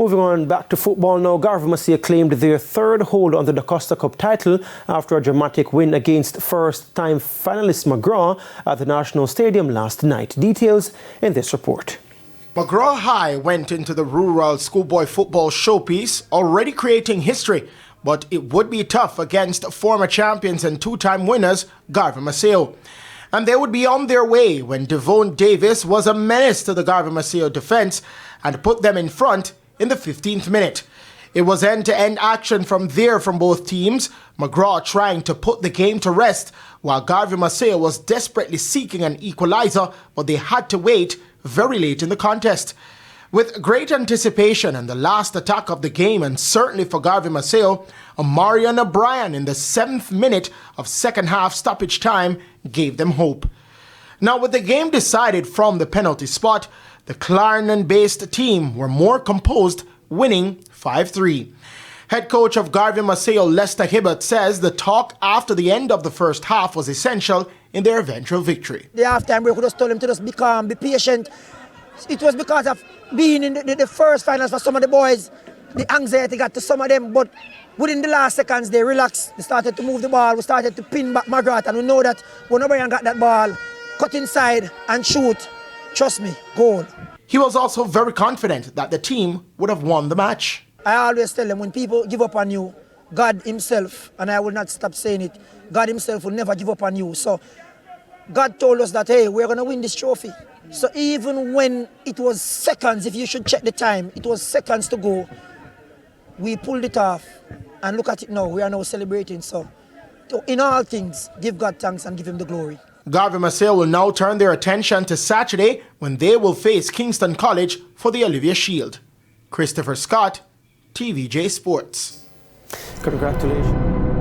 Moving on back to football now, Garvey Maceo claimed their third hold on the DaCosta Cup title after a dramatic win against first-time finalist McGrath at the National Stadium last night. Details in this report. McGrath High went into the rural schoolboy football showpiece already creating history, but it would be tough against former champions and two-time winners Garvey Maceo. And they would be on their way when Devon Davis was a menace to the Garvey Maceo defense and put them in front in the 15th minute. It was end-to-end action from there from both teams, McGrath trying to put the game to rest, while Garvey Maceo was desperately seeking an equalizer, but they had to wait very late in the contest. With great anticipation and the last attack of the game, and certainly for Garvey Maceo, Marion O'Brien in the 7th minute of second half stoppage time gave them hope. Now, with the game decided from the penalty spot, the Clarendon-based team were more composed, winning 5-3. Head coach of Garvey Maceo, Lester Hibbert, says the talk after the end of the first half was essential in their eventual victory. The halftime break, we just told them to just be calm, be patient. It was because of being in the first finals for some of the boys, the anxiety got to some of them, but within the last seconds they relaxed, they started to move the ball, we started to pin back McGrath, and we know that when O'Brien got that ball, cut inside and shoot, trust me, goal. He was also very confident that the team would have won the match. I always tell them, when people give up on you, God himself, and I will not stop saying it, God himself will never give up on you. So God told us that, hey, we're going to win this trophy. So even when it was seconds, if you should check the time, it was seconds to go, we pulled it off. And look at it now, we are now celebrating. So in all things, give God thanks and give him the glory. Garvey Maceo will now turn their attention to Saturday when they will face Kingston College for the Olivia Shield. Christopher Scott, TVJ Sports. Congratulations.